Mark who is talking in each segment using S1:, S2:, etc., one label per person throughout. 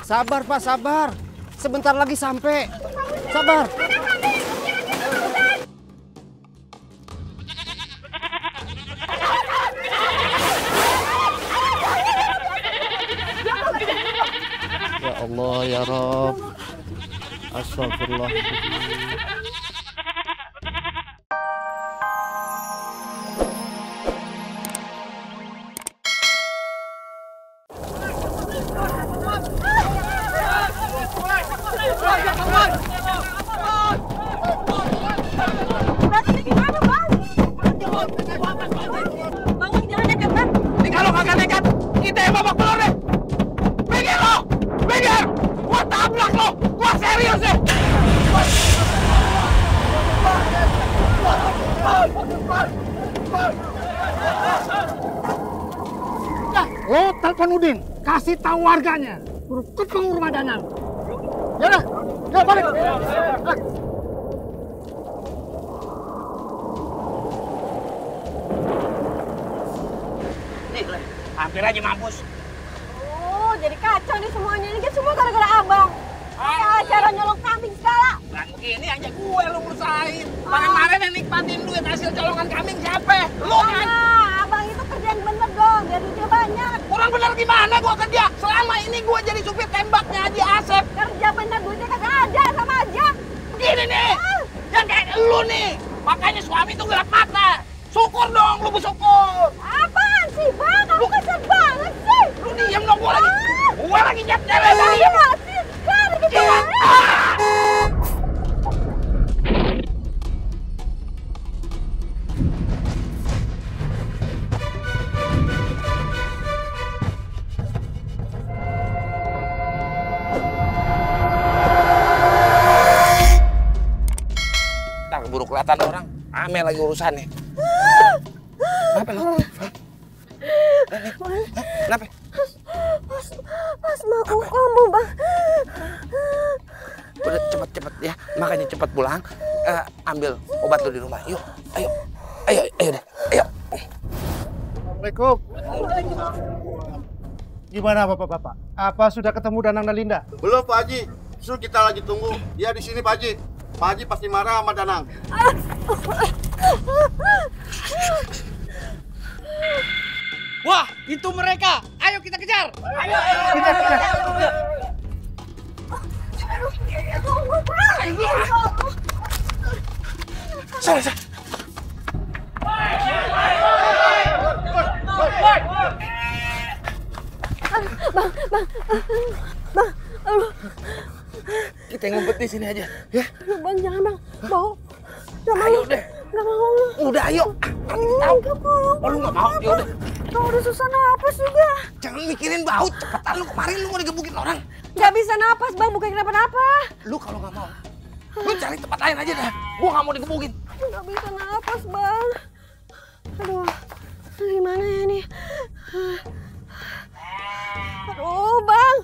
S1: Sabar Pak, sabar. Sebentar lagi sampai. Sabar. Ya Allah, ya Rabb. Astagfirullah.
S2: Kalau kagak nekat, kita yang babak belur deh. Minggir lo, minggir. Gua tabrak lo, gua serius deh.
S3: Lo telepon Udin, kasih tahu warganya. Suruh ketemu rumah Danang. Yaudah, yuk balik.
S2: Hampir aja mampus.
S4: Oh, jadi kacau nih semuanya. Ini kan semua gara-gara abang. Kayak acara nyolong kambing segala.
S2: Bukan begini aja gue lu berusahain. Kemarin yang nikmatin duit hasil colongan kambing siapa? Lu kan?
S4: Abang itu kerjaan bener dong, biar duitnya banyak.
S2: Kurang bener gimana gua kerja? Selama ini gua jadi supir tembaknya Haji Asep.
S4: Kerja bener, duitnya kagak ada, sama aja.
S2: Begini nih, yang kayak lu nih. Makanya suami tuh gelap mata. Syukur dong, lu bersyukur.
S4: Apaan sih, Bang? Kamu kasar banget sih.
S2: Lu diem dong, gua lagi nyetel tadi.
S4: Iya, sih. Sekarang gitu.
S2: Ntar keburu kelihatan orang. Ame lagi urusannya. Kenapa lu? Kenapa?
S4: Asma aku kamu, Bang.
S2: Udah cepet-cepet ya, makanya cepet pulang. Ambil obat lu di rumah. Yuk, ayo. Ayo deh, ayo.
S3: Assalamualaikum. Gimana Bapak-bapak? Apa sudah ketemu Danang dan Linda?
S5: Belum Pak Haji, justru kita lagi tunggu. Dia di sini Pak Haji. Pak Haji pasti marah sama Danang.
S1: Wah, itu mereka. Ayo kita kejar.
S3: Kita kejar.
S2: Sana.
S4: Bang, aduh.
S2: Kita ngumpet di sini aja, ya.
S4: Bang, jangan, Bang. Bau.
S2: Ayo deh.
S4: Gak mau.
S2: Udah ayo.
S4: Gak mau.
S2: Oh, lu gak mau? Ya udah.
S4: Kau udah susah napas juga.
S2: Jangan mikirin bau, cepetan lu kemarin lu mau digebukin orang.
S4: Gak bisa napas, Bang. Bukan kenapa-napa.
S2: Lu kalau nggak mau, lu cari tempat lain aja dah. Gua nggak mau digebukin.
S4: Gak bisa napas, Bang. Aduh, gimana ya nih? Aduh, Bang.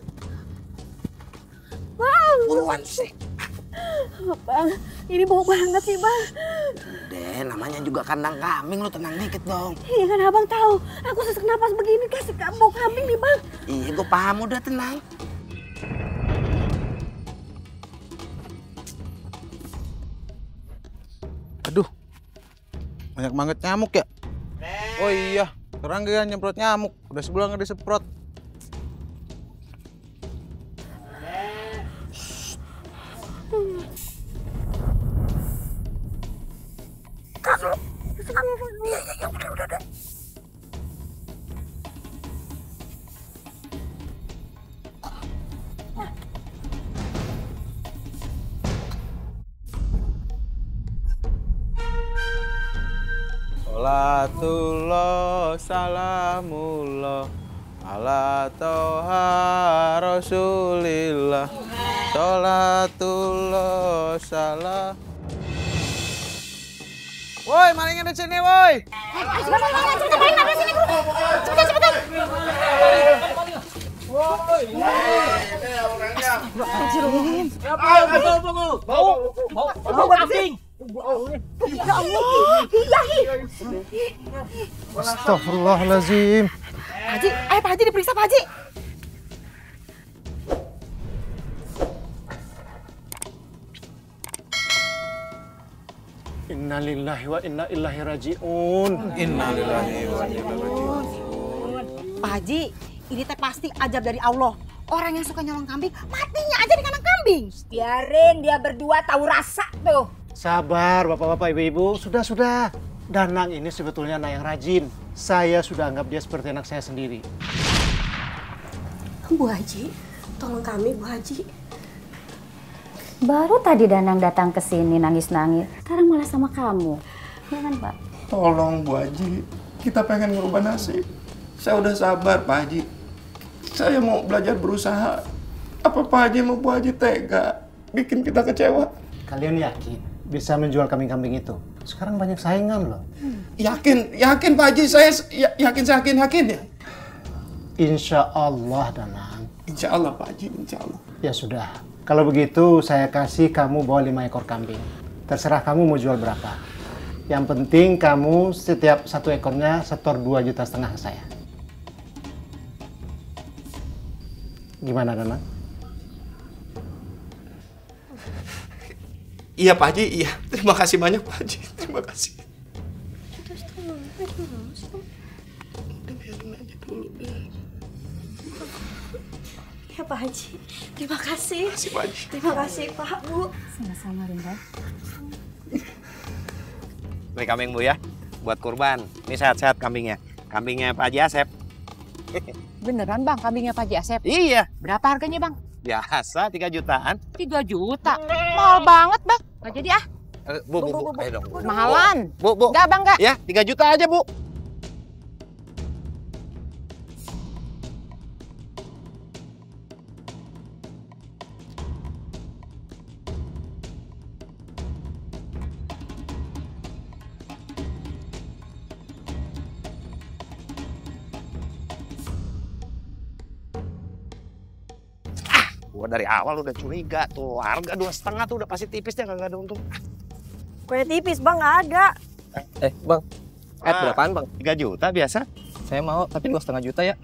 S4: Bang.
S2: Buruan sih.
S4: Bang, ini bau banget sih, Bang.
S2: Deh, namanya juga kandang kambing, lu tenang dikit dong.
S4: Iya kan Abang tahu, aku sesak napas begini kasih bau kambing nih, Bang.
S2: Iya, gua paham, udah tenang.
S6: Aduh, banyak banget nyamuk ya. Oh iya, sekarang dia nyemprot nyamuk. Udah sebulan nggak disemprot.
S2: Iya, udah.
S6: Salatullah salamullah ala toha rasulillah. Salatullah salam. Woi, malingnya di sini, woi.
S4: Cepetan, ada sini, Bu. Cepetan.
S5: Woi, ini orangnya.
S2: Bau kambing.
S4: Ya Allah, iya.
S3: Astagfirullahaladzim.
S4: Pak Haji, Pak Haji diperiksa, Pak Haji.
S3: Innalillahi wa inna ilaihi raji'un.
S6: Innalillahi wa inna ilaihi raji'un.
S7: Pak Haji, ini teh pasti ajab dari Allah. Orang yang suka nyolong kambing, matinya aja di kandang kambing.
S4: Biarin dia berdua tahu rasa tuh.
S3: Sabar bapak-bapak ibu-ibu, sudah. Danang ini sebetulnya anak yang rajin. Saya sudah anggap dia seperti anak saya sendiri.
S4: Bu Haji, tolong kami Bu Haji.
S8: Baru tadi Danang datang ke sini nangis-nangis. Sekarang malah sama kamu. Ya kan, Pak?
S9: Tolong Bu Haji, kita pengen ngerubah nasib. Saya udah sabar Pak Haji. Saya mau belajar berusaha. Apa Pak Haji mau Bu Haji tega bikin kita kecewa?
S3: Kalian yakin bisa menjual kambing-kambing itu? Sekarang banyak saingan loh.
S9: Yakin Pak Haji, saya yakin ya.
S3: Insya Allah Danang.
S9: Insya Allah Pak Haji, insya Allah.
S3: Ya sudah, kalau begitu saya kasih kamu bawa 5 ekor kambing. Terserah kamu mau jual berapa. Yang penting kamu setiap 1 ekornya setor 2,5 juta ke saya. Gimana Danang?
S9: Iya Pak Haji, iya. Terima kasih banyak Pak Haji, terima kasih.
S4: Ya Pak Haji, terima kasih.
S9: Pak Haji.
S4: Terima kasih Pak, Bu.
S8: Sama-sama, Linda.
S2: Ini kambing Bu ya, buat kurban. Ini sehat-sehat kambingnya. Kambingnya Pak Haji Asep.
S7: Beneran Bang, kambingnya Pak Haji Asep?
S2: Iya.
S7: Berapa harganya Bang?
S2: Biasa 3 jutaan.
S7: 3 juta? Mahal banget Bang. Nggak jadi ah.
S2: Bu, ayo dong.
S7: Mahalan.
S2: Bu.
S7: Nggak Bang, nggak.
S2: Ya, 3 juta aja Bu. Gua dari awal udah curiga tuh, harga 2,5 tuh udah pasti tipis deh, kagak ada untung.
S4: Kue tipis Bang, nggak ada.
S10: Bang, berapaan Bang?
S2: 3 juta biasa.
S10: Saya mau, tapi 2,5 juta ya.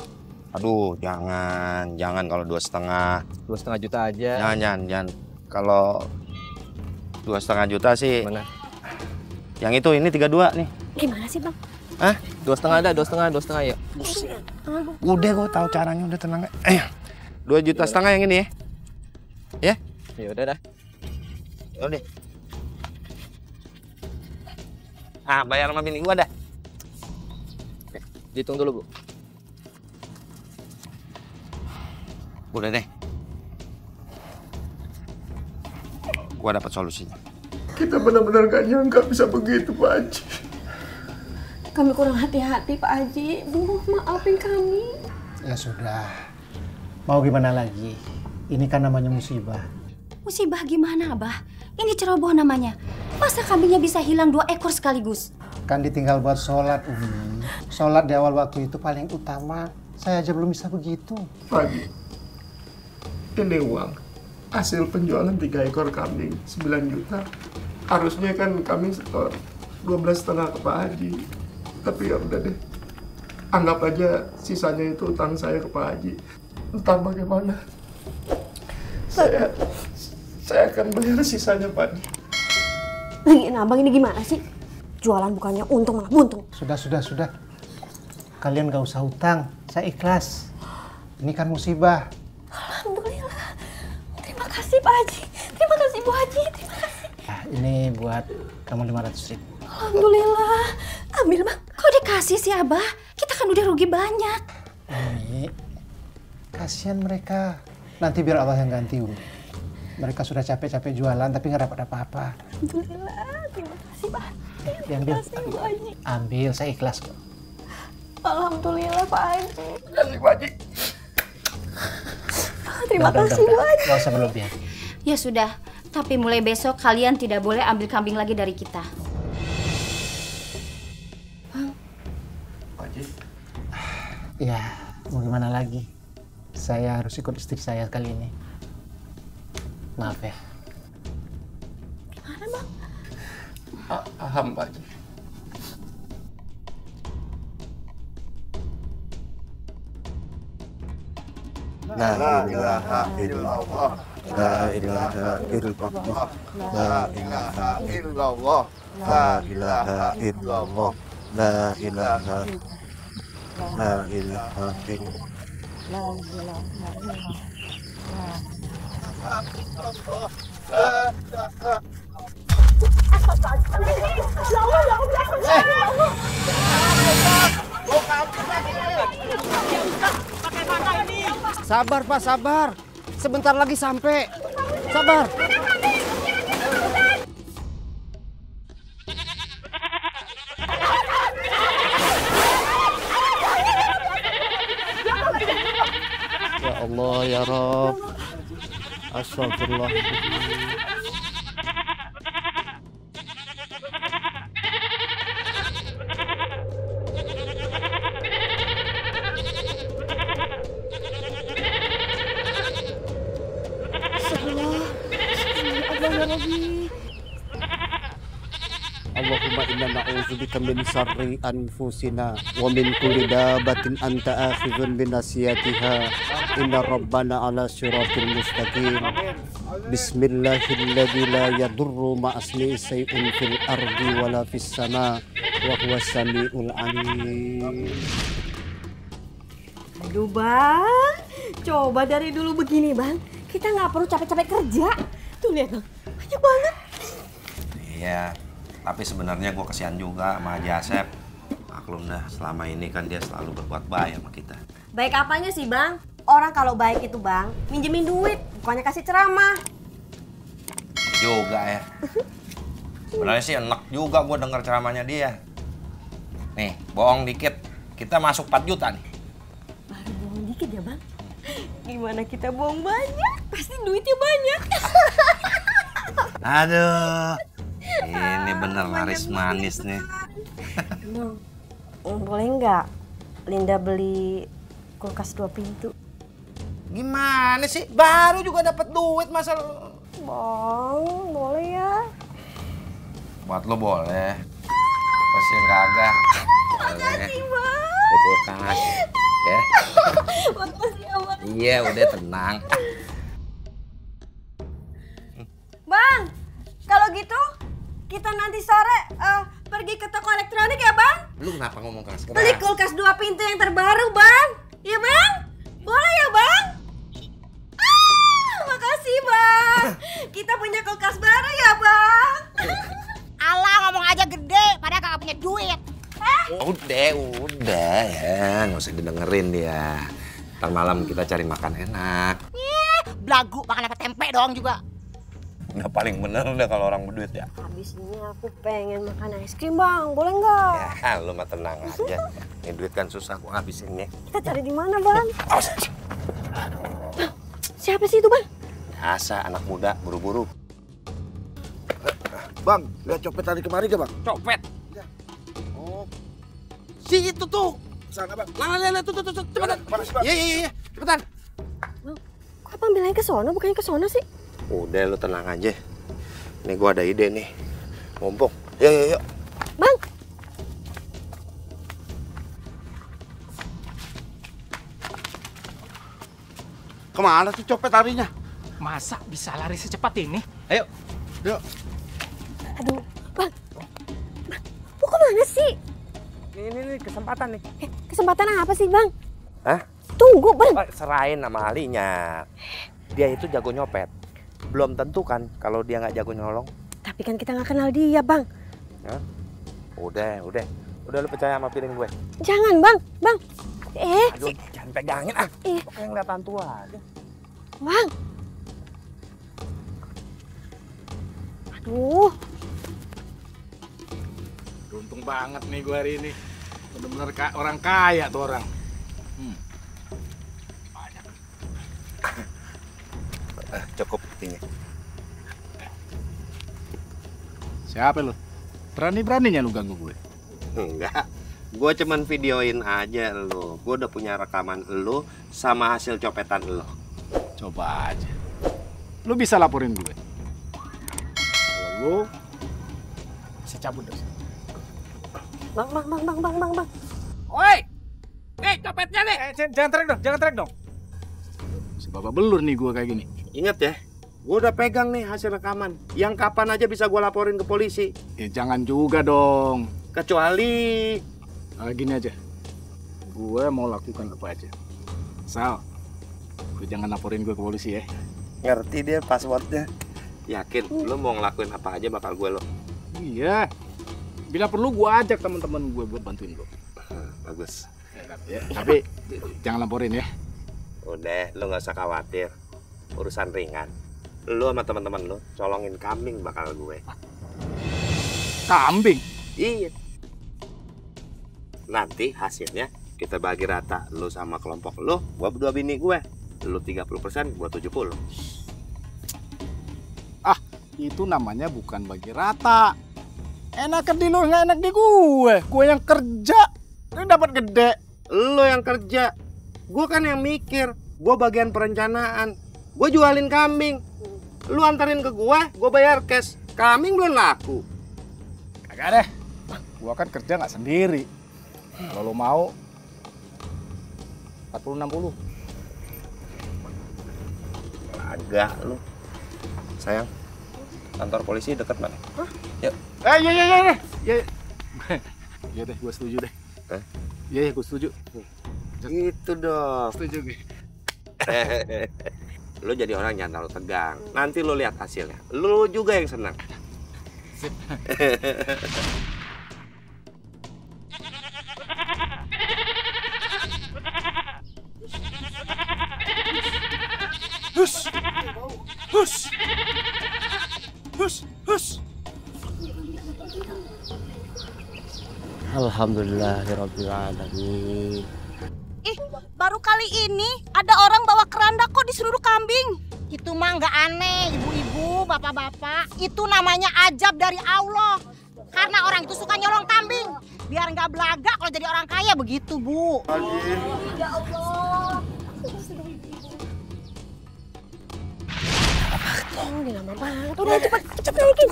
S2: Aduh, jangan kalau 2,5.
S10: 2,5 juta aja.
S2: Jangan. Kalau 2,5 juta sih.
S10: Mana?
S2: Yang itu, ini 32 nih.
S4: Gimana sih Bang?
S2: Hah?
S10: 2,5 ada, 2,5 ya.
S2: Udah, gua tahu caranya, udah tenang. 2,5 juta yang ini ya. Ya?
S10: Ya udah dah.
S2: Udah. Bayar sama bini gua dah.
S10: Dihitung dulu, Bu.
S2: Udah deh. Gua dapat solusinya.
S9: Kita benar-benar gak nyangka bisa begitu Pak Haji.
S4: Kami kurang hati-hati Pak Haji. Bu, maafin kami.
S3: Ya sudah. Mau gimana lagi? Ini kan namanya musibah.
S8: Musibah gimana, Abah? Ini ceroboh namanya. Masa kambingnya bisa hilang 2 ekor sekaligus?
S3: Kan ditinggal buat sholat, Umi. Sholat di awal waktu itu paling utama. Saya aja belum bisa begitu.
S9: Pak Haji, ini uang. Hasil penjualan 3 ekor kambing, 9 juta. Harusnya kan kami setor 12,5 ke Pak Haji. Tapi ya udah deh. Anggap aja sisanya itu utang saya ke Pak Haji. Entah bagaimana. Saya akan bayar sisanya, Pak.
S4: Lagi Abang ini gimana sih? Jualan bukannya untung malah buntung.
S3: Sudah. Kalian gak usah hutang. Saya ikhlas. Ini kan musibah.
S4: Alhamdulillah. Terima kasih Pak Haji. Terima kasih Bu Haji. Terima kasih.
S3: Nah, ini buat kamu 500.000.
S4: Alhamdulillah. Ambil Bang.
S8: Kok dikasih sih, Abah? Kita kan udah rugi banyak.
S3: Umi, kasihan mereka. Nanti biar Allah yang ganti, Umi. Mereka sudah capek-capek jualan tapi nggak dapat apa-apa.
S4: Alhamdulillah. Terima kasih Pak.
S3: Terima kasih Bu Haji. Ambil, saya ikhlas kok.
S4: Alhamdulillah Pak Haji.
S9: Terima kasih Pak Haji.
S4: Terima kasih Bu Haji.
S3: Gak usah berlebihan.
S8: Ya sudah, tapi mulai besok kalian tidak boleh ambil kambing lagi dari kita.
S9: Pak Haji.
S3: Ya, mau gimana lagi? Saya harus ikut istri saya kali ini. Maaf ya.
S4: Gimana Bang?
S9: Paham Pak Haji.
S5: La ilaha illallah. La ilaha illallah. La ilaha illallah. La ilaha illallah. La ilaha La ilaha illallah.
S1: Sabar Pak, sabar. Sebentar lagi sampai. Sabar.
S11: Ya Allah ya Rabb. Astagfirullah. Allahumma inna na'udzubika min syarri anfusina wa min kulli dabatin anta akhidhun bi nasiyatiha inna rabbana ala siratil mustaqim. Bismillahilladzi la yadurru ma'asmihi syai'un fil ardi wala fis sama wa huwas samiul alim.
S4: Aduh bang, coba dari dulu begini bang, kita nggak perlu capek-capek kerja. Tuh lihat bang, banyak banget.
S12: Iya, tapi sebenarnya gue kasihan juga sama Haji Asep. Maklum dah, selama ini kan dia selalu berbuat baik sama kita.
S4: Baik apanya sih bang? Orang kalau baik itu bang, minjemin duit, bukannya kasih ceramah.
S12: Juga ya. Sebenarnya sih enak juga gue denger ceramahnya dia. Nih, bohong dikit, kita masuk 4 juta nih.
S4: Baru bohong dikit ya bang? Gimana kita bohong banyak? Pasti duitnya banyak.
S12: Aduh, ini bener laris manis nih.
S4: Bang, boleh nggak Linda beli kulkas 2 pintu?
S12: Gimana sih? Baru juga dapat duit masa
S4: Bang, boleh ya?
S12: buat lo boleh. Apa sih yang kagak?
S4: Makasih bang.
S12: Di kulkas, ya.
S4: Makasih ya bang.
S12: Iya, udah tenang.
S4: Bang, kalau gitu kita nanti sore pergi ke toko elektronik ya bang?
S12: Lu kenapa ngomong keras-keras?
S4: Beli kulkas 2 pintu yang terbaru bang. Iya bang? Boleh ya bang? Makasih bang. Kita punya kulkas baru ya bang.
S7: Alah ngomong aja gede, padahal kagak punya duit.
S12: Udah ya, nggak usah didengerin dia. Ntar malam kita cari makan enak.
S7: Belagu makan apa tempe doang juga.
S12: Nggak paling bener deh kalau orang berduit ya.
S4: Habis ini aku pengen makan es krim bang, boleh nggak?
S12: Ya, lu mah tenang aja. Ini duit kan susah gua habisin nih.
S4: Kita cari di mana bang? Siapa sih itu bang?
S12: Biasa anak muda buru-buru.
S5: Bang, lihat copet tadi kemari gak bang?
S2: Copet?
S5: Ya. Oh.
S2: Si itu tuh.
S5: Sana bang.
S2: Lah, tuh, cepetan. Iya, cepetan.
S4: Bang, kok abang bilangnya ke sono, bukannya ke sono sih?
S12: Udah lu tenang aja. Nih gua ada ide nih. Mumpung. Yuk.
S4: Bang.
S5: Kemana tuh copet larinya?
S2: Masa bisa lari secepat ini? Ayo.
S5: Yuk.
S4: Aduh, bang. Mau kemana sih?
S2: Ini kesempatan nih.
S4: Kesempatan apa sih bang?
S12: Hah?
S4: Tunggu bang.
S12: Serahin sama alinya. Dia itu jago nyopet. Belum tentu kan kalau dia nggak jago nyolong.
S4: Tapi kan kita nggak kenal dia bang.
S12: Hah? Udah lu percaya sama feeling gue?
S4: Jangan bang.
S12: Aduh, jangan pegangin ah. Pokoknya ngeliat hantu aja.
S4: Bang. Aduh.
S2: Beruntung banget nih gue hari ini. Bener-bener orang kaya tuh orang. Banyak.
S12: Cukup buktinya.
S2: Siapa lu? Berani-beraninya lu ganggu gue?
S12: Enggak. Gue cuman videoin aja lo. Gue udah punya rekaman lo sama hasil copetan lo.
S2: Coba aja. Lu bisa laporin gue. Kalau lu bisa cabut dari sini.
S4: Bang.
S2: Oi! Copetnya nih! Jangan trek dong. Si babak belur nih gua kayak gini.
S5: Ingat ya, gue udah pegang nih hasil rekaman. Yang kapan aja bisa gue laporin ke polisi.
S2: Ya jangan juga dong.
S5: Kecuali...
S2: Gini aja. Gue mau lakukan apa aja. Sal, lu jangan laporin gue ke polisi ya.
S5: Ngerti dia passwordnya. Yakin, lu mau ngelakuin apa aja bakal gue lo.
S2: Iya. Bila perlu gue ajak teman-teman gue buat bantuin lo.
S5: Bagus.
S2: Ya, tapi jangan laporin ya.
S5: Udah, lu nggak usah khawatir. Urusan ringan. Lu sama teman-teman lu colongin kambing bakal gue.
S2: Kambing?
S5: Iya. Nanti hasilnya kita bagi rata. Lu sama kelompok lu, gua berdua bini gue. Lu 30%, gua 70%.
S2: Ah, itu namanya bukan bagi rata. Enakan di lu, nggak enak di gue. Gue yang kerja, lu dapat gede.
S5: Lu yang kerja, gue kan yang mikir. Gue bagian perencanaan. Gue jualin kambing. Lu antarin ke gue bayar cash. Kambing belum laku.
S2: Kagak deh. Gue kan kerja nggak sendiri. Kalau lu mau 40-60.
S5: Agak lu. Sayang, kantor polisi dekat mana?
S2: Hah?
S5: Yuk.
S2: Iya. Iya deh, gue setuju deh. Iya, gue setuju.
S5: Gitu dong.
S2: Setuju gue.
S5: Lu jadi orang jangan terlalu tegang. Nanti lu lihat hasilnya. Lu juga yang senang.
S2: Sip. Hus.
S11: Alhamdulillahirrabbilalamin.
S7: Ih, baru kali ini ada orang bawa keranda kok di seluruh kambing. Itu mah nggak aneh, ibu-ibu, bapak-bapak. Itu namanya ajab dari Allah. Karena orang itu suka nyolong kambing. Biar nggak belaga kalau jadi orang kaya begitu, Bu. Ya Allah.
S4: Ini lama banget. Udah cepet naikin.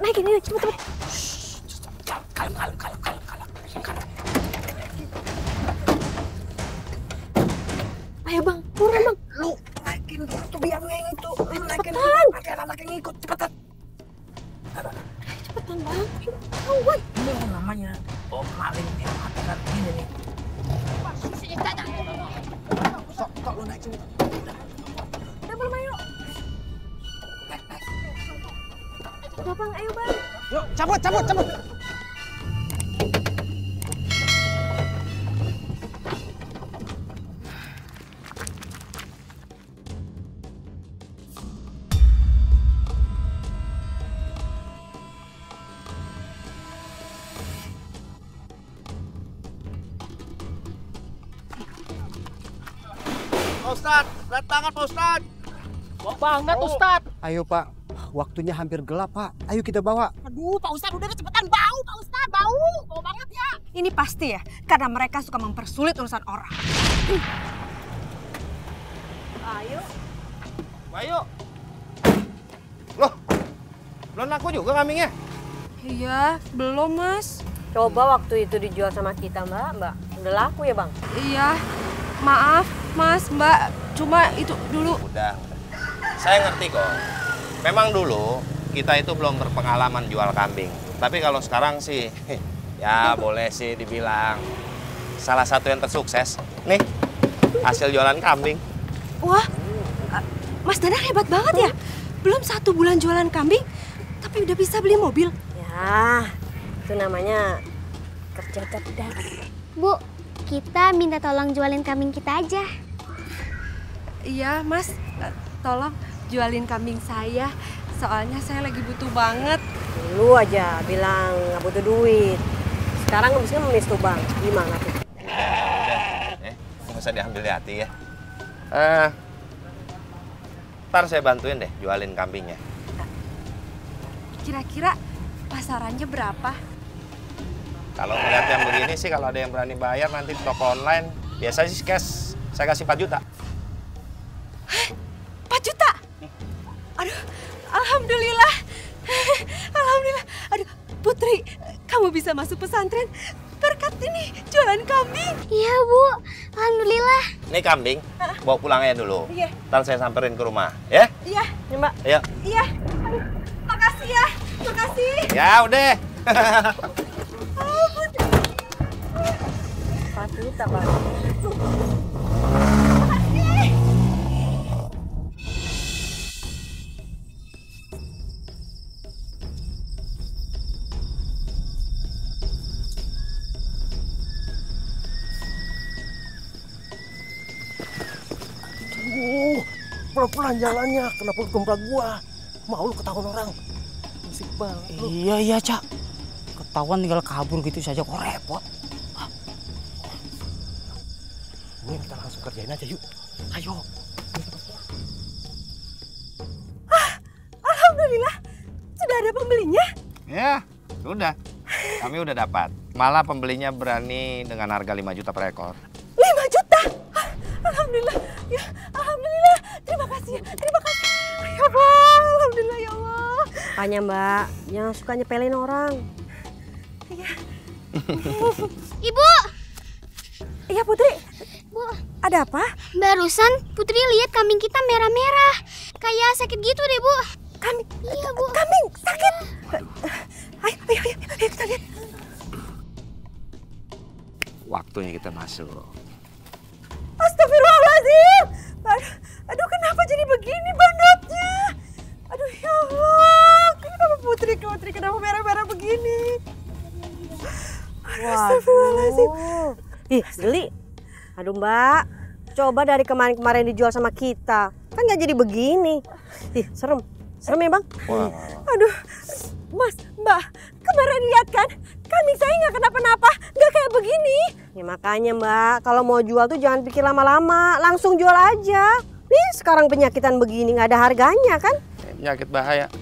S4: Naikin yuk, cepet.
S2: Kalem.
S4: Ayo bang, buruan bang.
S2: Lu naikin tuh biar yang itu. Lu naikin. Pakai anak yang ngikut cepetan.
S4: Cepetan bang. Awan.
S2: Ini namanya maling yang matikan ini nih. Sok lu naik sini.
S4: Udah belum ayo. Udah bang, ayo bang.
S2: Yuk, cabut.
S5: Ustadz, berat banget Pak Ustadz.
S2: Bawa banget Ustadz.
S11: Ayo Pak, waktunya hampir gelap Pak. Ayo kita bawa.
S7: Aduh, Pak Ustadz udah cepetan bau, Pak Ustadz bau banget ya. Ini pasti ya, karena mereka suka mempersulit urusan orang.
S5: Ayo. Loh, belum laku juga kambingnya?
S4: Iya, belum mas.
S13: Coba waktu itu dijual sama kita mbak. Udah laku ya bang?
S4: Iya, maaf mas, mbak. Cuma itu dulu.
S12: Udah. Saya ngerti kok. Memang dulu kita itu belum berpengalaman jual kambing. Tapi kalau sekarang sih, ya boleh sih dibilang salah satu yang tersukses. Nih, hasil jualan kambing.
S4: Wah, Mas Danang hebat banget ya. Belum 1 bulan jualan kambing, tapi udah bisa beli mobil.
S13: Ya, itu namanya kerja cerdas.
S14: Bu, kita minta tolong jualin kambing kita aja.
S4: Iya mas, tolong jualin kambing saya. Soalnya saya lagi butuh banget.
S13: Lu aja bilang nggak butuh duit. Sekarang habisnya memis tuh bang. Gimana tuh?
S12: Udah, nggak usah diambil di hati ya. Ntar saya bantuin deh jualin kambingnya.
S4: Kira-kira pasarannya berapa?
S12: Kalau ngeliat yang begini sih, kalau ada yang berani bayar nanti di toko online, biasa sih cash. Saya kasih 4 juta.
S4: 4 juta? Aduh, alhamdulillah. Alhamdulillah. Aduh, Putri, kamu bisa masuk pesantren berkat ini jualan kambing.
S14: Iya, Bu. Alhamdulillah.
S12: Nih kambing, bawa pulang aja dulu.
S13: Iya.
S12: Ntar saya samperin ke rumah, ya?
S13: Iya, ya, Mbak.
S12: Ayo.
S13: Iya. Aduh, makasih ya. Makasih.
S12: Ya udah.
S13: Oh, Putri. Pasti tak, Bang.
S5: Pelan-pelan jalannya, kenapa lu gembrak gua? Mau lu ketahuan orang? Musik banget lu.
S1: Iya, Cak. Ketahuan tinggal kabur gitu saja kok repot.
S5: Ini kita langsung kerjain aja yuk. Ayo.
S4: Alhamdulillah, sudah ada pembelinya.
S12: Ya, sudah. Kami udah dapat. Malah pembelinya berani dengan harga 5 juta per ekor.
S4: 5 juta? Alhamdulillah, ya Alhamdulillah. Terima kasih, terima kasih. Ya Allah, Alhamdulillah ya Allah.
S13: Makanya Mbak, jangan suka nyepelin orang.
S4: Iya.
S14: Ibu!
S4: Iya Putri.
S14: Bu,
S4: ada apa?
S14: Barusan Putri lihat kambing kita merah-merah. Kayak sakit gitu deh, Bu.
S4: Kambing?
S14: Iya, Bu.
S4: Kambing sakit? Ayo, kita lihat.
S12: Waktunya kita masuk.
S4: Astagfirullahaladzim. Aduh, kenapa jadi begini bandotnya? Aduh, ya Allah. Kenapa Putri kenapa merah-merah begini? Astagfirullahaladzim.
S13: Ih, geli. Aduh Mbak, coba dari kemarin-kemarin dijual sama kita. Kan nggak jadi begini. Ih, serem. Serem ya Bang?
S4: Aduh, Mas, Mbak, kemarin lihat kan? Kambing saya nggak kenapa-napa, nggak kayak begini.
S13: Ya makanya Mbak, kalau mau jual tuh jangan pikir lama-lama, langsung jual aja. Nih sekarang penyakitan begini nggak ada harganya kan?
S12: Penyakit bahaya.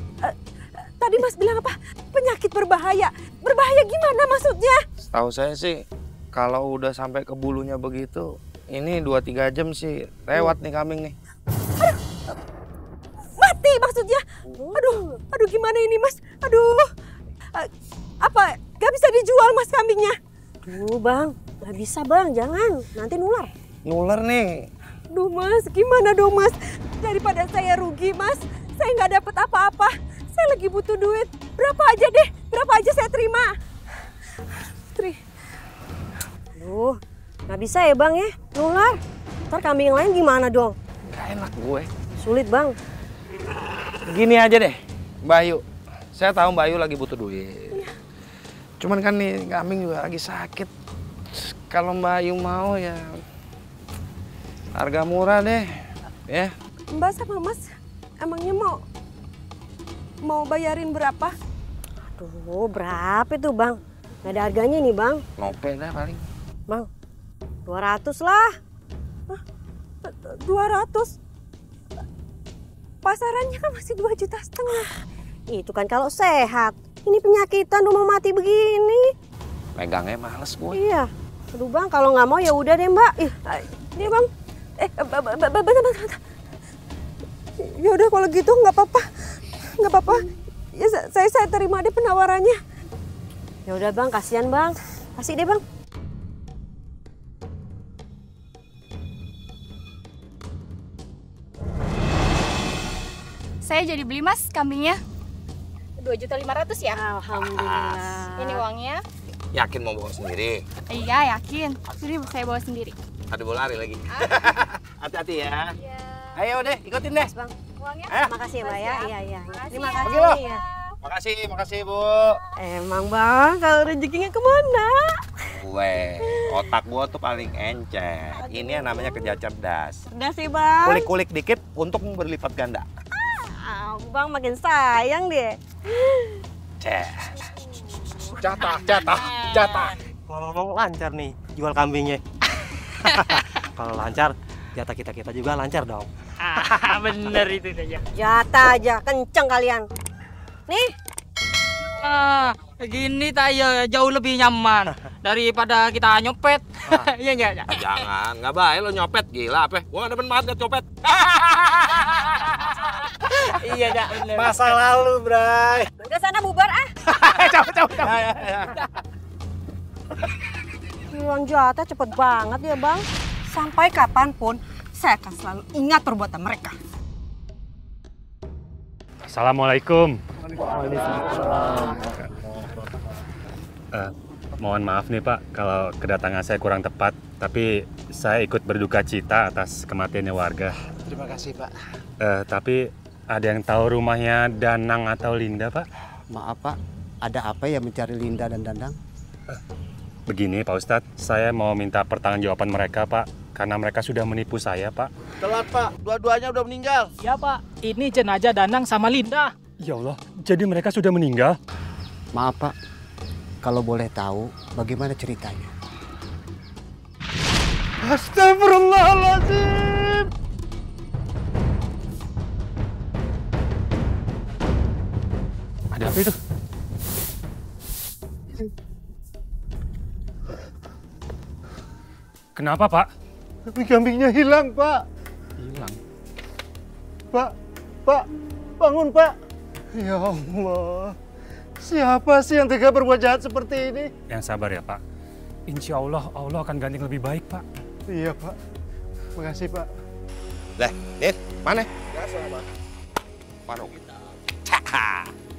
S4: Tadi Mas bilang apa? Penyakit berbahaya. Berbahaya gimana maksudnya?
S12: Tahu saya sih, kalau udah sampai ke bulunya begitu, ini 2-3 jam sih lewat nih kambing nih.
S4: Mati maksudnya? Aduh gimana ini Mas? Aduh, apa? Gak bisa dijual Mas kambingnya?
S13: Duh Bang, nggak bisa Bang, jangan. Nanti nular.
S12: Nular nih.
S4: Duh Mas, gimana dong Mas? Daripada saya rugi Mas, saya nggak dapet apa-apa. Saya lagi butuh duit. Berapa aja deh, berapa aja saya terima. Putri.
S13: Duh, nggak bisa ya Bang ya, nular. Ntar kambing yang lain gimana dong?
S12: Gak enak gue.
S13: Sulit Bang.
S12: Gini aja deh, Mbak Ayu. Saya tahu Mbak Ayu lagi butuh duit. Cuman kan nih kambing juga lagi sakit. Kalau Mbak Ayu mau ya harga murah deh, ya.
S4: Mbak sama Mas, emangnya mau bayarin berapa?
S13: Aduh, berapa itu Bang? Nggak ada harganya nih Bang.
S12: Nope dah paling.
S13: Bang, 200 lah.
S4: 200? Pasarannya kan masih 2,5 juta.
S13: Itu kan kalau sehat. Ini penyakitan udah mau mati begini.
S12: Megangnya males gue.
S13: Iya. Aduh Bang, kalau nggak mau ya udah deh Mbak. Ini Bang.
S4: Bentar. Ya udah kalau gitu nggak apa-apa. Nggak apa-apa. Ya saya terima deh penawarannya.
S13: Ya udah Bang, kasihan Bang. Kasih deh Bang.
S15: Saya jadi beli Mas kambingnya. 2.500.000 ya?
S13: Alhamdulillah.
S15: Ini uangnya.
S12: Yakin mau bawa sendiri?
S15: Iya, yakin. Sini saya bawa sendiri.
S12: Aduh, mau lari lagi. Hati-hati ya. Ayo deh, ikutin deh.
S13: Bang.
S15: Uangnya.
S13: Makasih ya Mbak ya. Iya. Terima kasih.
S12: Oke, loh.
S13: Ya.
S12: Makasih Bu.
S13: Emang Bang, kalau rezekinya kemana?
S12: Gue, otak gue tuh paling encer. Ini yang namanya kerja cerdas.
S13: Cerdas sih Bang.
S12: Kulik-kulik dikit untuk berlipat ganda.
S13: Bang makin sayang deh.
S5: Jatah. Ngomong lancar nih jual kambingnya. Kalau lancar, jatah kita juga lancar dong.
S1: Bener itu dia.
S13: Jatah aja, kenceng kalian. Nih.
S1: Gini tayo jauh lebih nyaman daripada kita nyopet. Iya enggak?
S12: Jangan, nggak baik lo nyopet, gila apa? Gua nggak demen banget liat copet.
S1: Iya, Dak, bener.
S5: Masa lalu, Bray.
S13: Udah sana bubar ah.
S5: Cabut.
S13: Hilang jatah cepet banget ya Bang. Sampai kapanpun, saya akan selalu ingat perbuatan mereka.
S16: Assalamualaikum. Mohon maaf nih Pak, kalau kedatangan saya kurang tepat, tapi saya ikut berduka cita atas kematiannya warga.
S5: Terima kasih Pak.
S16: Tapi ada yang tahu rumahnya Danang atau Linda Pak?
S11: Maaf Pak, ada apa ya mencari Linda dan Danang?
S16: Begini Pak Ustadz, saya mau minta pertanggungjawaban mereka Pak, karena mereka sudah menipu saya Pak.
S5: Telat Pak, dua-duanya udah meninggal.
S1: Ya Pak, ini jenazah Danang sama Linda.
S16: Ya Allah, jadi mereka sudah meninggal?
S11: Maaf Pak, kalau boleh tahu bagaimana ceritanya?
S5: Astagfirullahaladzim.
S16: Ada apa itu? Kenapa Pak?
S5: Kambingnya hilang Pak.
S16: Hilang?
S5: Pak, bangun Pak. Ya Allah, siapa sih yang tega berbuat jahat seperti ini?
S16: Yang sabar ya Pak. Insya Allah, Allah akan ganti yang lebih baik Pak.
S5: Iya Pak, makasih Pak.
S12: Lah, Dit, mana?
S5: Biasa Pak.
S12: Warung.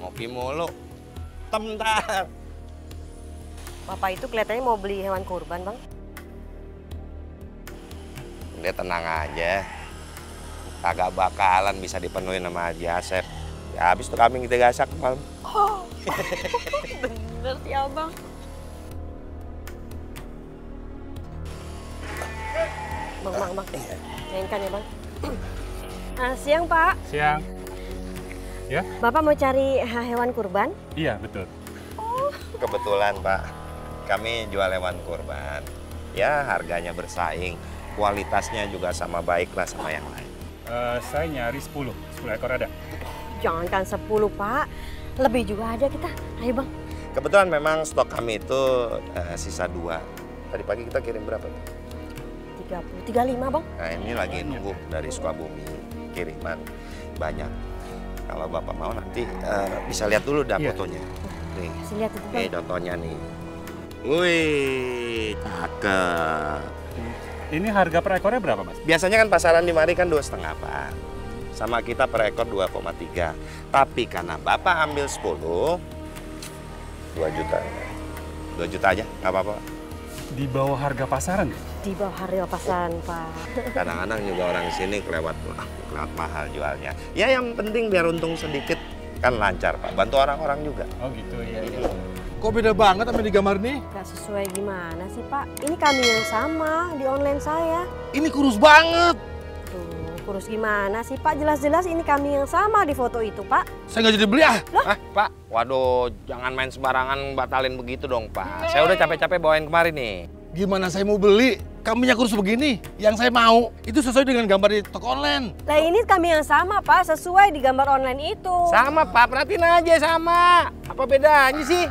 S12: Ngopi mulu. Bentar.
S13: Bapak itu kelihatannya mau beli hewan kurban, Bang.
S12: Dia tenang aja. Kagak bakalan bisa dipenuhin sama Haji Asep. Ya habis tuh kambing kita gasak malam.
S13: Oh, bener sih Abang. Bang. Mainkan ya Bang. Siang Pak.
S16: Siang. Ya?
S13: Bapak mau cari hewan kurban?
S16: Iya, betul.
S12: Kebetulan Pak, kami jual hewan kurban. Ya harganya bersaing, kualitasnya juga sama baik lah sama yang lain.
S16: Saya nyari 10 ekor ada.
S13: Jangankan 10 Pak, lebih juga ada kita. Ayo Bang.
S12: Kebetulan memang stok kami itu sisa 2. Tadi pagi kita kirim berapa?
S13: 35 Bang.
S12: Nah ini lagi nunggu dari Sukabumi, kiriman banyak. Kalau Bapak mau nanti bisa lihat dulu dah fotonya. Nih,
S13: lihat itu Bang.
S12: Contohnya nih. Wih, cakep.
S16: Ini harga per ekornya berapa Mas?
S12: Biasanya kan pasaran di mari kan 2,5 Pak. Sama kita per ekor 2,3. Tapi karena Bapak ambil 10, 2 juta. 2 juta aja, nggak apa-apa.
S16: Di bawah harga pasaran?
S13: Di bawah harga pasaran Pak.
S12: Kadang-kadang juga orang sini kelewat mahal jualnya. Ya yang penting biar untung sedikit kan lancar Pak. Bantu orang-orang juga.
S16: Oh gitu ya.
S5: Kok beda banget sama di gambar nih?
S13: Gak sesuai gimana sih Pak? Ini kambing yang sama di online saya.
S5: Ini kurus banget.
S13: Tuh, kurus gimana sih Pak? Jelas-jelas ini kambing yang sama di foto itu Pak.
S5: Saya nggak jadi beli ah.
S12: Pak, waduh jangan main sembarangan batalin begitu dong Pak. Saya udah capek-capek bawain kemarin nih.
S5: Gimana saya mau beli? Kambingnya kurus begini. Yang saya mau itu sesuai dengan gambar di toko online.
S13: Nah ini kambing yang sama Pak, sesuai di gambar online itu.
S12: Sama Pak, perhatiin aja sama. Apa bedanya sih?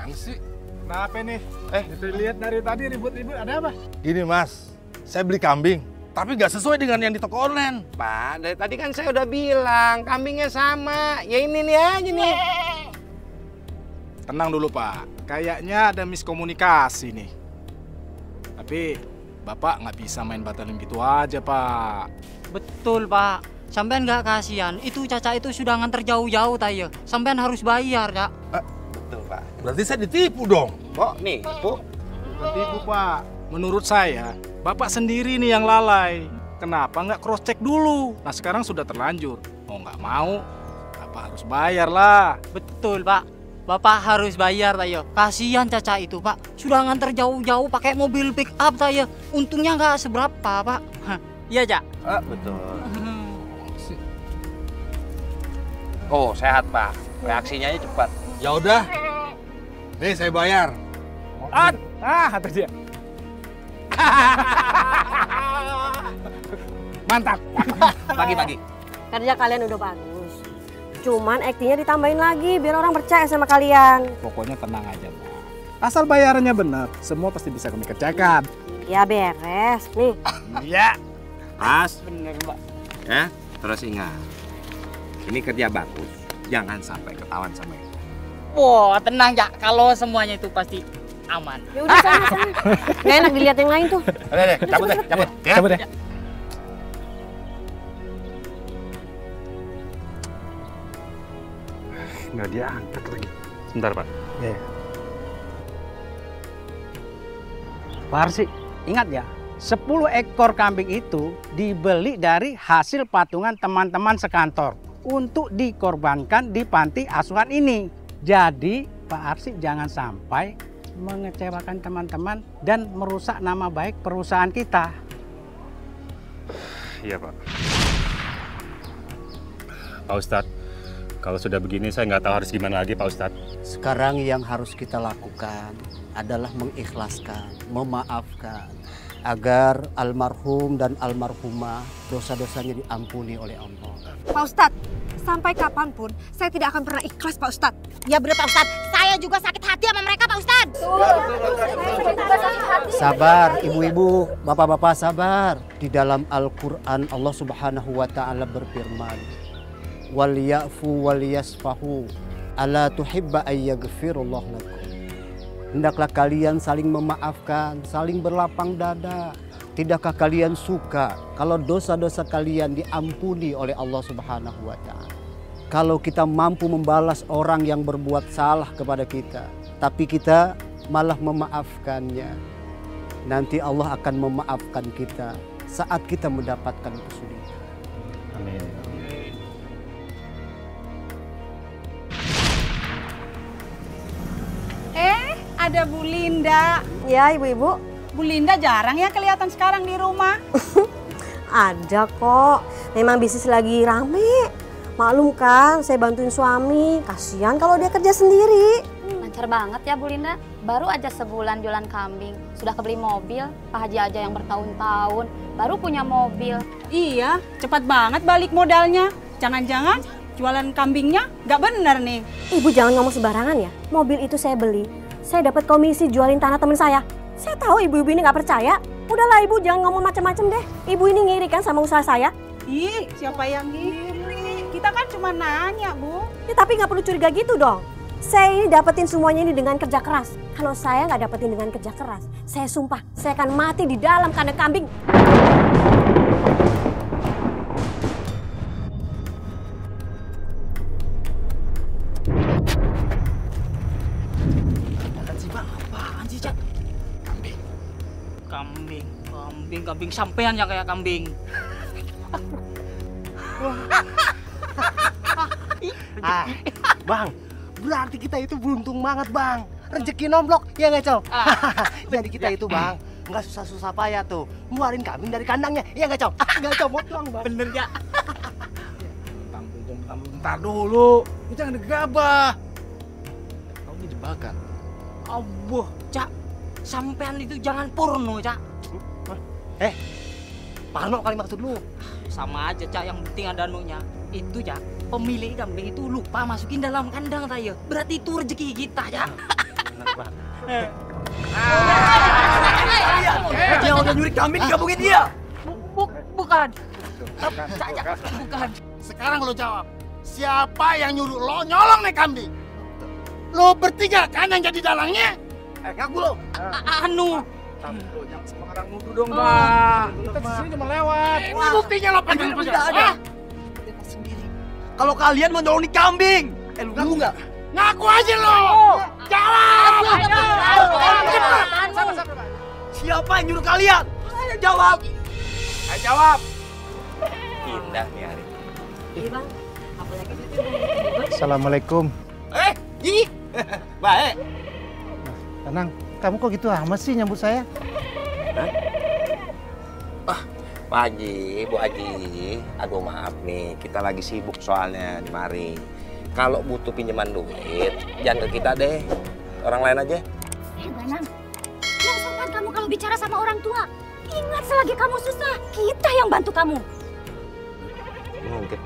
S5: Kenapa nih? Lihat dari tadi ribut-ribut ada apa? Gini Mas, saya beli kambing, tapi nggak sesuai dengan yang di toko online.
S12: Pak, dari tadi kan saya udah bilang kambingnya sama. Ya ini nih aja nih.
S17: Tenang dulu Pak, kayaknya ada miskomunikasi nih. Tapi Bapak nggak bisa main batalin gitu aja Pak.
S1: Betul Pak, sampean nggak kasihan. Itu Caca itu sudah nganter jauh-jauh tayo. Sampean harus bayar ya.
S12: Betul Pak.
S5: Berarti saya ditipu dong.
S12: Kok nih, Bu?
S17: Bukan tipu Pak. Menurut saya, Bapak sendiri nih yang lalai. Kenapa nggak cross check dulu? Nah sekarang sudah terlanjur. Mau nggak mau, Bapak harus bayar lah.
S1: Betul Pak. Bapak harus bayar tayo. Kasihan Caca itu Pak. Sudah nganter jauh-jauh pakai mobil pick up tayo. Untungnya nggak seberapa Pak. Iya Cak?
S12: Betul. Oh sehat Pak. Reaksinya cepat.
S5: Ya udah. Nih saya bayar.
S17: Itu dia. Mantap.
S12: Pagi-pagi.
S13: Kerja kalian udah bagus. Cuman aktingnya ditambahin lagi biar orang percaya sama kalian.
S17: Pokoknya tenang aja Pak. Asal bayarannya benar, semua pasti bisa kami kerjakan.
S13: Ya beres nih.
S17: Iya.
S12: Mas.
S1: Bener Pak.
S12: Ya, terus ingat. Ini kerja bagus. Jangan sampai ketahuan sama itu.
S1: Wah tenang Cak. Kalau semuanya itu pasti aman.
S13: Ya udah sana. Nggak enak dilihat yang lain tuh.
S12: Udah, cabut deh, cabut. Ya?
S17: Cabut deh.
S16: Nggak diangkat lagi. Sebentar, Pak.
S18: Ya. Pak Arsi, ingat ya, 10 ekor kambing itu dibeli dari hasil patungan teman-teman sekantor untuk dikorbankan di panti asuhan ini. Jadi, Pak Arsi jangan sampai mengecewakan teman-teman dan merusak nama baik perusahaan kita.
S16: Iya, Pak. Pak Ustadz, kalau sudah begini saya nggak tahu harus gimana lagi, Pak Ustadz.
S11: Sekarang yang harus kita lakukan adalah mengikhlaskan, memaafkan, agar almarhum dan almarhumah dosa-dosanya diampuni oleh Allah.
S4: Pak Ustadz, sampai kapanpun saya tidak akan pernah ikhlas, Pak Ustadz.
S7: Ya bener Pak Ustadz, saya juga sakit hati sama mereka Pak Ustadz.
S11: Sabar, ibu-ibu, bapak-bapak sabar. Di dalam Al-Quran Allah Subhanahu wa Ta'ala berfirman, wal ya'fu wal yasfahu ala tuhibba ayyaghfirullah lakum. Hendaklah kalian saling memaafkan, saling berlapang dada. Tidakkah kalian suka kalau dosa-dosa kalian diampuni oleh Allah Subhanahu wa Ta'ala? Kalau kita mampu membalas orang yang berbuat salah kepada kita, tapi kita malah memaafkannya, nanti Allah akan memaafkan kita saat kita mendapatkan kesulitan.
S16: Amin.
S19: Ada Bu Linda.
S13: Ya, ibu-ibu.
S19: Bu Linda jarang ya kelihatan sekarang di rumah.
S13: Ada kok. Memang bisnis lagi rame. Maklum kan, saya bantuin suami. Kasihan kalau dia kerja sendiri.
S8: Lancar banget ya Bu Linda. Baru aja sebulan jualan kambing, sudah kebeli mobil. Pak Haji aja yang bertahun-tahun baru punya mobil.
S19: Iya, cepat banget balik modalnya. Jangan-jangan jualan kambingnya nggak bener nih.
S13: Ibu jangan ngomong sembarangan ya. Mobil itu saya beli. Saya dapat komisi jualin tanah teman saya. Saya tahu ibu-ibu ini nggak percaya. Udahlah ibu, jangan ngomong macam-macam deh. Ibu ini ngiri kan sama usaha saya.
S19: Ih, siapa yang ngiri? Kita kan cuma nanya, Bu.
S13: Ya, tapi nggak perlu curiga gitu dong. Saya ini dapetin semuanya ini dengan kerja keras. Kalau saya nggak dapetin dengan kerja keras, saya sumpah saya akan mati di dalam kandang kambing.
S1: Kambing sampean yang kayak kambing.
S5: Bang, berarti kita itu beruntung banget bang. Rezeki nomblok, ya nggak Cow? Jadi kita itu bang, nggak susah-susah payah tuh ngeluarin kambing dari kandangnya, ya nggak Cow? Nggak comot doang bang.
S1: Bener ya?
S17: Bentar dulu, lu jangan gegabah. Kau ini jebakan.
S1: Abuh, Cak. Sampean itu jangan porno, Cak.
S5: Parno kali maksud lu?
S1: Sama aja, Cak, yang penting ada anunya. Itu, Cak, pemilik kambing itu lupa masukin dalam kandang saya. Berarti itu rezeki kita, Cak.
S5: Benar, Bang.
S2: Dia udah nyuri kambing, gabungin dia.
S1: Bukan. Cak, bukan.
S2: Sekarang lo jawab. Siapa yang nyuruh lo nyolong nih kambing? Lo bertiga kan yang jadi dalangnya? Ngaku lo.
S1: Anu.
S17: Jangan sembarang nuduh dong, Bang. Kita kesini cuma lewat.
S2: Ini buktinya lo pegang
S5: Tidak ada. Sendiri. Kalau kalian mau nyolong nih kambing, lu ngaku nggak?
S2: Ngaku aja lo. Jawab.
S5: Siapa yang nyuruh kalian? Ayo jawab.
S2: Ayo jawab.
S12: Indah nih hari.
S13: Iya bang. Apalagi
S3: Assalamualaikum.
S5: Baik.
S3: Tenang, kamu kok gitu amat sih nyambut saya?
S12: Pak Haji, Bu Haji, aduh maaf nih, kita lagi sibuk soalnya di mari. Kalau butuh pinjaman duit, jangan ke kita deh, orang lain aja.
S8: Ganang, yang sopan kamu kalau bicara sama orang tua. Ingat selagi kamu susah, kita yang bantu kamu.
S12: Mungkin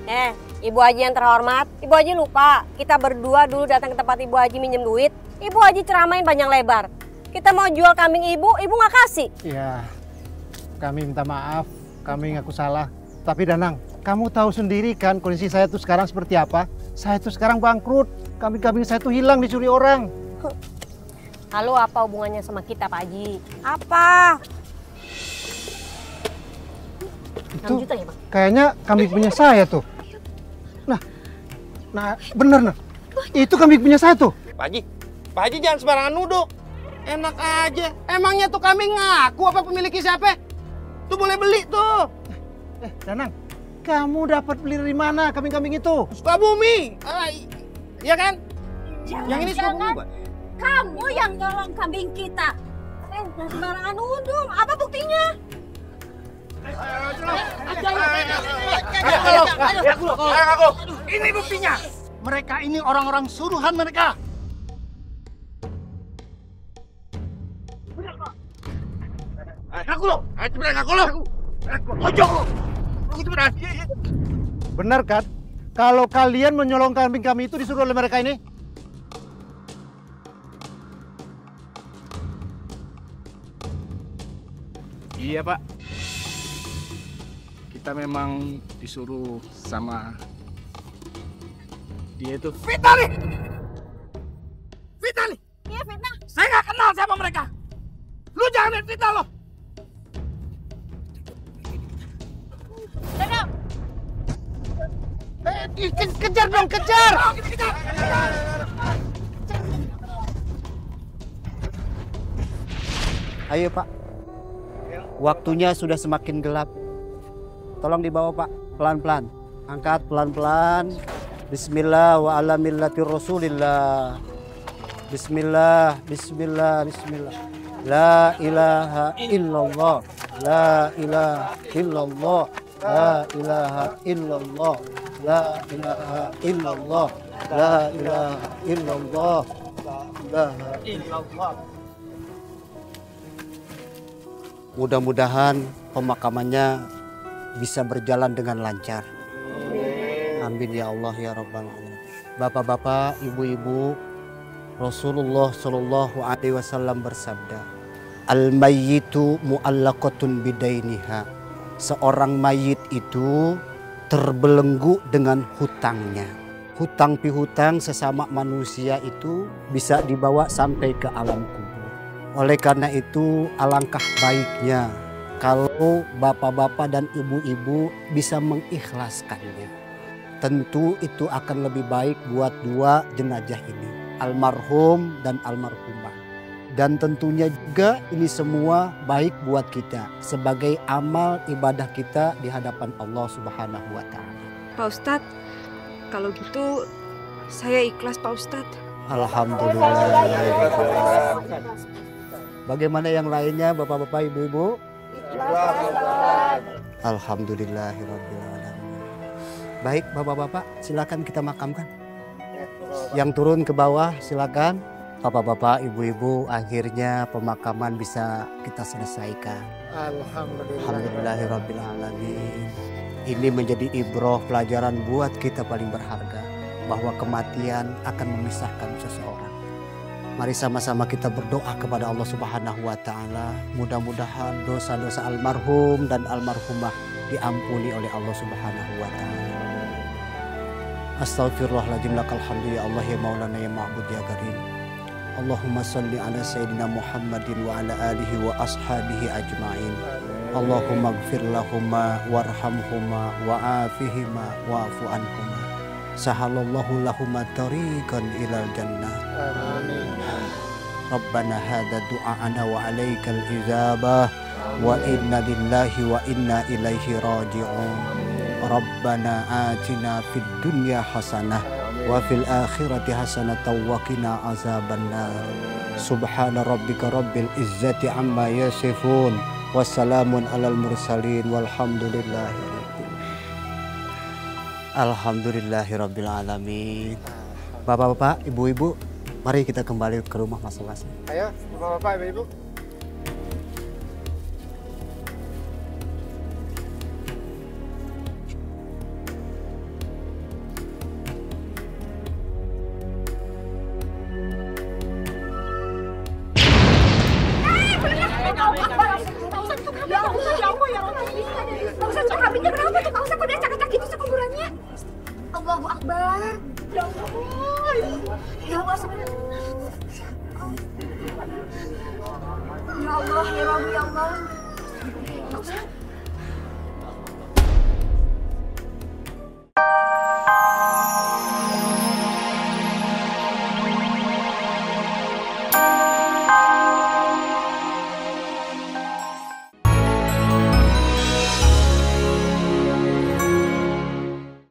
S12: nih.
S13: Ibu Haji yang terhormat, Ibu Haji lupa kita berdua dulu datang ke tempat Ibu Haji minjem duit. Ibu Haji ceramain panjang lebar. Kita mau jual kambing ibu nggak kasih.
S3: Ya, kami minta maaf, kami ngaku salah. Tapi Danang, kamu tahu sendiri kan kondisi saya tuh sekarang seperti apa? Saya tuh sekarang bangkrut, kambing-kambing saya tuh hilang dicuri orang.
S13: Lalu apa hubungannya sama kita, Pak Haji?
S4: Apa?
S3: Itu
S13: 6 juta ya, Pak?
S3: kayaknya kambing punya saya tuh. Nah, bener nah. Itu kambing punya saya tuh.
S5: Pak Haji jangan sembarangan nuduh. Enak aja. Emangnya tuh kambing ngaku apa pemiliknya siapa? Tuh boleh beli tuh.
S3: Danang, kamu dapat beli dari mana kambing-kambing itu?
S5: Sukabumi. Iya kan? Yang ini Sukabumi,
S7: Jangan-jangan
S5: Pak.
S7: kamu yang nyolong kambing kita. Jangan sembarangan nuduh. Apa buktinya?
S2: Ini buktinya. Mereka ini orang-orang suruhan mereka. Ngaku lo. Ngaku lo. Ojok lo.
S3: Benar kan? Kalau kalian menyolong kambing kami itu disuruh oleh mereka ini?
S17: Iya, Pak. Kita memang disuruh sama dia itu.
S2: Fitnah nih. Fitnah nih.
S7: Iya, fitnah.
S2: Saya nggak kenal sama mereka. Lu jangan fitnah lo.
S7: Dadang.
S3: Kejar dong, kejar.
S11: Ayo Pak, waktunya sudah semakin gelap. Tolong dibawa Pak, pelan-pelan. Angkat pelan-pelan. Bismillah wa ala millati Rasulillah. Bismillah, bismillah, bismillah. La ilaha illallah. La ilaha illallah. La ilaha illallah. La ilaha illallah. La ilaha illallah. La ilaha illallah. Mudah-mudahan pemakamannya bisa berjalan dengan lancar. Amin ya Allah ya Rabbal Alamin. Bapak-bapak, ibu-ibu, Rasulullah Shallallahu Alaihi Wasallam bersabda, al-mayyitu mu'allaqatun bidainiha. Seorang mayit itu terbelenggu dengan hutangnya. Hutang pihutang sesama manusia itu bisa dibawa sampai ke alam kubur. Oleh karena itu alangkah baiknya kalau bapak-bapak dan ibu-ibu bisa mengikhlaskannya. Tentu itu akan lebih baik buat dua jenazah ini, almarhum dan almarhumah. Dan tentunya juga ini semua baik buat kita sebagai amal ibadah kita di hadapan Allah Subhanahu wa Ta'ala.
S4: Pak Ustadz, kalau gitu saya ikhlas Pak Ustadz.
S11: Alhamdulillah. Bagaimana yang lainnya bapak-bapak ibu-ibu? Alhamdulillahirabbil alamin. Baik bapak-bapak, silakan kita makamkan. Yang turun ke bawah silakan. Bapak-bapak, ibu-ibu, akhirnya pemakaman bisa kita selesaikan. Alhamdulillahirabbil alamin. Ini menjadi ibroh pelajaran buat kita paling berharga bahwa kematian akan memisahkan seseorang. Mari sama-sama kita berdoa kepada Allah Subhanahu wa Ta'ala. Mudah-mudahan dosa-dosa almarhum dan almarhumah diampuni oleh Allah Subhanahu wa Ta'ala. Astaghfirullahaladzim, lakal hamdu ya Allah ya Maulana ya Ma'bud ya Karim. Allahumma salli ala Sayyidina Muhammadin wa ala alihi wa ashabihi ajma'in. Allahumma gfir lahumma warhamhuma wa'afihima wa'afu anhuma. Sahalallahu lahumma tariqan ilal jannah. Rabbana hadha du'a'ana wa alaikal ijabah wa inna lillahi wa inna ilaihi raji'un. Rabbana atina fid dunya hasanah wa fil akhirati hasanatan wa qina azabannar. Subhana rabbika rabbil izzati amma yasifun. Wassalamun alal mursalin walhamdulillahi alhamdulillahirabbil alamin. Bapak-bapak, ibu-ibu, mari kita kembali ke rumah masing-masing.
S3: Ayo, bapak-bapak, ibu-ibu.
S7: Allahu Akbar. Ya Allah. Ya Allah.
S4: Allah, ya Rabbi, ya Allah.